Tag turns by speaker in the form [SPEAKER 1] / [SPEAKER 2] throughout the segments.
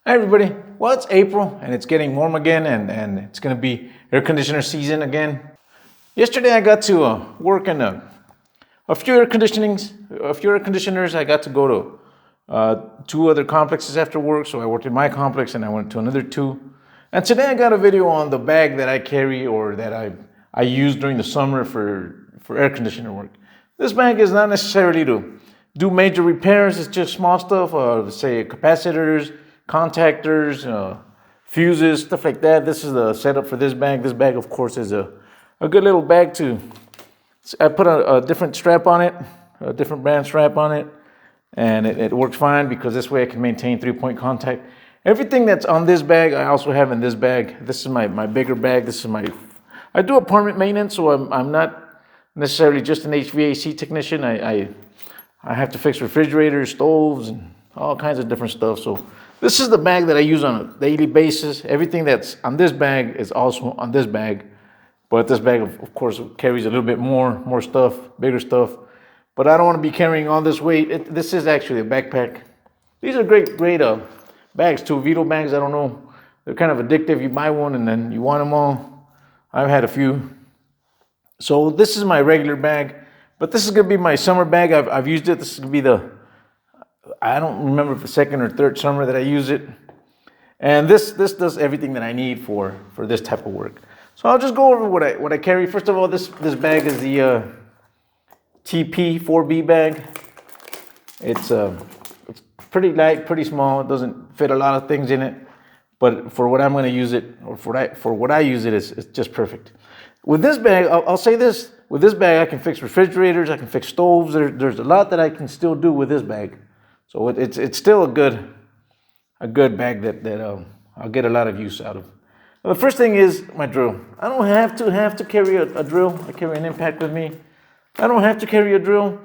[SPEAKER 1] Hi everybody. Well, it's April and it's getting warm again and it's going to be air conditioner season again. Yesterday I got to work in a few air conditioners. I got to go to two other complexes after work. So I worked in my complex and I went to another two. And today I got a video on the bag that I carry or that I use during the summer for air conditioner work. This bag is not necessarily to do major repairs. It's just small stuff, say capacitors, contactors, fuses, stuff like that. This is the setup for this bag. This bag, of course, is a good little bag I put a different strap on it, a different brand strap on it, and it works fine because this way I can maintain 3-point contact. Everything that's on this bag, I also have in this bag. This is my bigger bag. I do apartment maintenance, so I'm not necessarily just an HVAC technician. I have to fix refrigerators, stoves, and all kinds of different stuff. So this is the bag that I use on a daily basis. Everything that's on this bag is also on this bag. But this bag, of course, carries a little bit more stuff, bigger stuff. But I don't want to be carrying all this weight. This is actually a backpack. These are great bags too, Vito bags. I don't know. They're kind of addictive. You buy one and then you want them all. I've had a few. So this is my regular bag. But this is going to be my summer bag. I've used it. This is going to be I don't remember if the second or third summer that I use it. And this does everything that I need for this type of work. So I'll just go over what I carry. First of all, this bag is the TP4B bag. It's pretty light, pretty small. It doesn't fit a lot of things in it. But for what I'm going to use it, or for what I use it, it's just perfect. With this bag, I'll say this. With this bag, I can fix refrigerators. I can fix stoves. There's a lot that I can still do with this bag. So it's still a good bag that I'll get a lot of use out of. Well, the first thing is my drill. I don't have to carry a drill. I carry an impact with me. I don't have to carry a drill.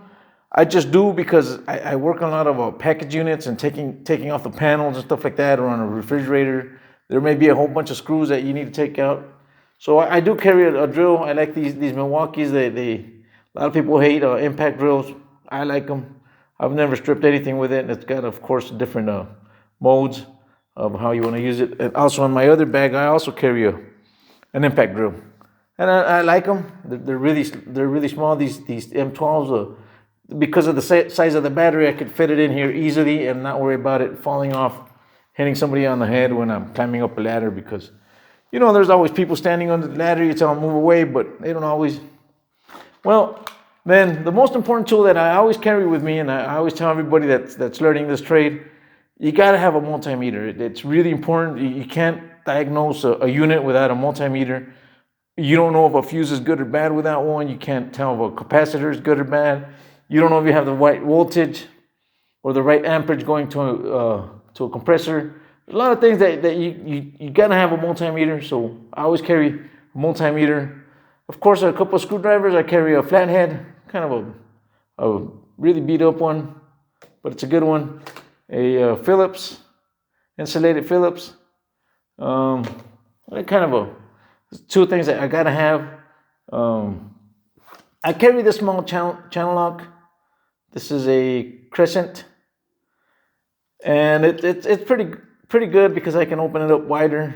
[SPEAKER 1] I just do because I work on a lot of package units and taking off the panels and stuff like that, or on a refrigerator. There may be a whole bunch of screws that you need to take out. So I do carry a drill. I like these Milwaukee's. A lot of people hate impact drills. I like them. I've never stripped anything with it. It's got, of course, different modes of how you want to use it. And also in my other bag, I also carry an impact drill, and I like them. They're really small. These M12s, because of the size of the battery, I could fit it in here easily and not worry about it falling off, hitting somebody on the head when I'm climbing up a ladder. Because there's always people standing under the ladder. You tell them move away, but they don't always. Well. Then the most important tool that I always carry with me, and I always tell everybody that's learning this trade, you got to have a multimeter. It's really important. You can't diagnose a unit without a multimeter. You don't know if a fuse is good or bad without one. You can't tell if a capacitor is good or bad. You don't know if you have the right voltage or the right amperage going to a compressor. There's a lot of things that you got to have a multimeter. So I always carry a multimeter. Of course, a couple of screwdrivers. I carry a flathead, kind of a really beat up one, but it's a good one. A Phillips, insulated Phillips. Kind of two things that I gotta have. I carry this small channel lock. This is a Crescent, and it's pretty good because I can open it up wider.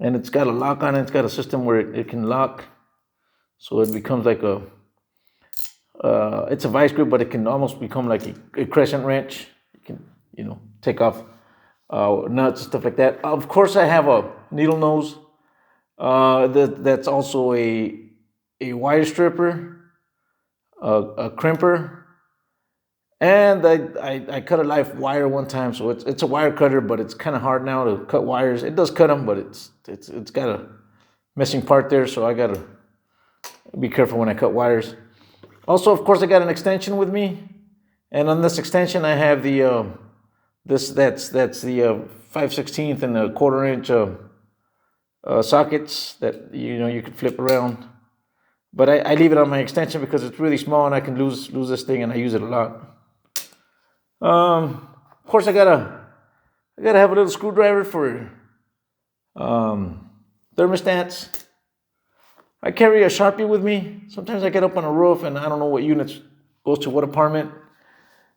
[SPEAKER 1] And it's got a lock on it. It's got a system where it can lock. So it becomes like it's a vice grip, but it can almost become like a crescent wrench. You can, take off nuts and stuff like that. Of course, I have a needle nose. That's also a wire stripper, a crimper. And I cut a live wire one time, so it's a wire cutter, but it's kind of hard now to cut wires. It does cut them, but it's got a missing part there, so I gotta be careful when I cut wires. Also, of course, I got an extension with me, and on this extension, I have the that's the 5/16 and a 1/4 inch sockets that you could flip around. But I leave it on my extension because it's really small and I can lose this thing, and I use it a lot. Of course, I gotta have a little screwdriver for thermostats. I carry a Sharpie with me. Sometimes I get up on a roof and I don't know what units goes to what apartment.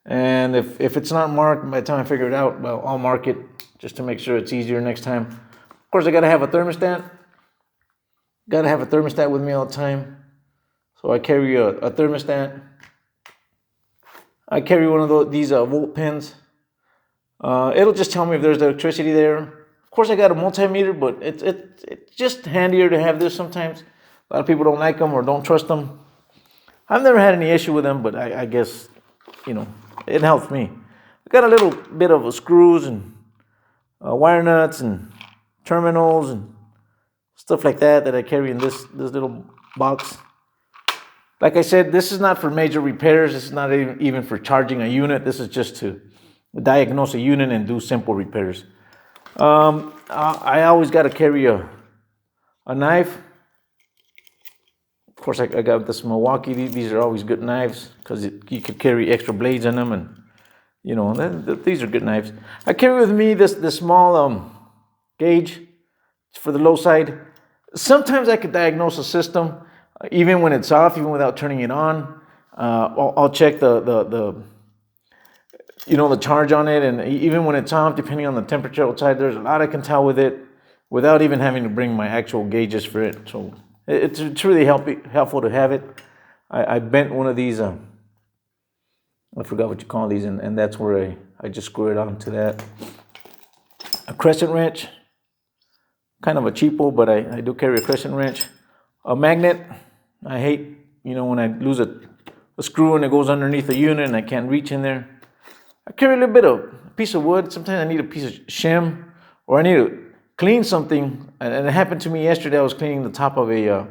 [SPEAKER 1] And if it's not marked, by the time I figure it out, well, I'll mark it just to make sure it's easier next time. Of course, I gotta have a thermostat. Gotta have a thermostat with me all the time. So I carry a thermostat. I carry one of these volt pins. It'll just tell me if there's electricity there. Of course, I got a multimeter, but it's just handier to have this sometimes. A lot of people don't like them or don't trust them. I've never had any issue with them, but I guess, you know, it helps me. I got a little bit of screws and wire nuts and terminals and stuff like that I carry in this little box. Like I said, this is not for major repairs. This is not even for charging a unit. This is just to diagnose a unit and do simple repairs. I always got to carry a knife. Of course, I got this Milwaukee. These are always good knives because you could carry extra blades in them, and you know these are good knives. I carry with me this small gauge for the low side. Sometimes I could diagnose a system even when it's off, even without turning it on. I'll check the charge on it, and even when it's off, depending on the temperature outside, there's a lot I can tell with it without even having to bring my actual gauges for it. So it's really helpful to have it. I bent one of these. I forgot what you call these, and that's where I just screw it onto that. A crescent wrench, kind of a cheapo, but I do carry a crescent wrench. A magnet. I hate, when I lose a screw and it goes underneath the unit and I can't reach in there. I carry a little bit of a piece of wood. Sometimes I need a piece of shim, or I need to clean something. And it happened to me yesterday. I was cleaning the top of a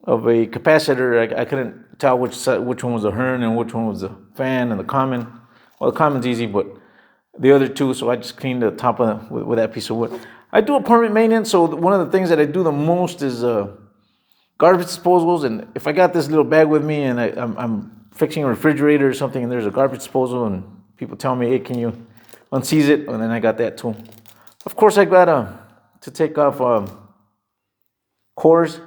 [SPEAKER 1] capacitor. I couldn't tell which one was the Hearn and which one was the fan and the common. Well, the common's easy, but the other two. So I just cleaned the top of with that piece of wood. I do apartment maintenance, so one of the things that I do the most is garbage disposals. And if I got this little bag with me and I'm fixing a refrigerator or something and there's a garbage disposal and people tell me, hey, can you unseize it? And then I got that too. Of course, I got to take off cores,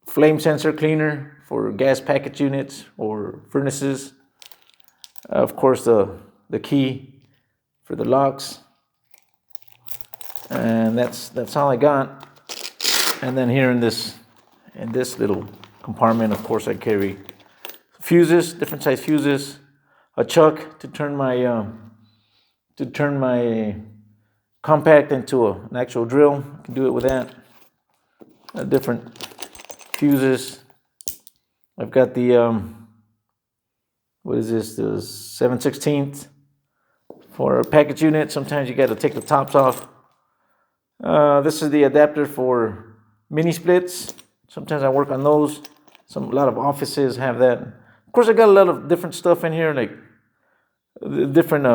[SPEAKER 1] flame sensor cleaner for gas package units or furnaces. Of course, the key for the locks. And that's all I got. And then here in this little compartment, of course, I carry fuses, different size fuses, a chuck to turn my compact into an actual drill. I can do it with that. Different fuses. I've got the what is this? The 7/16 for a package unit. Sometimes you got to take the tops off. This is the adapter for mini splits. Sometimes I work on those. A lot of offices have that. Of course, I got a lot of different stuff in here, like different.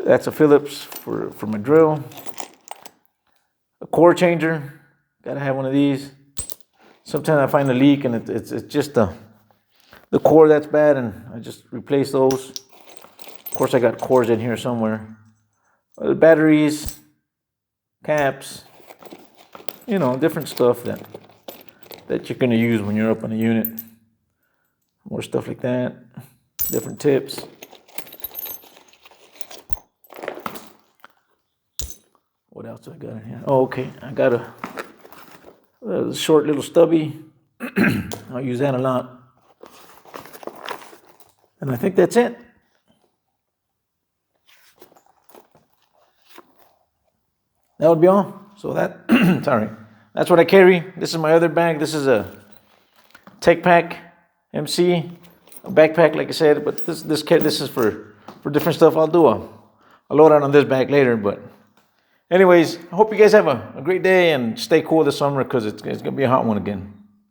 [SPEAKER 1] That's a Phillips for my drill. A core changer. Gotta have one of these. Sometimes I find a leak and it's just the core that's bad, and I just replace those. Of course, I got cores in here somewhere. Batteries, caps. Different stuff that you're going to use when you're up on a unit. More stuff like that. Different tips. What else do I got in here? Oh, okay. I got a short little stubby. I'll use that a lot. And I think that's it. That would be all. So that's what I carry. This is my other bag. This is a Tech Pack MC, a backpack, like I said. But this is for different stuff. I'll do a load out on this bag later. But anyways, I hope you guys have a great day and stay cool this summer because it's gonna be a hot one again.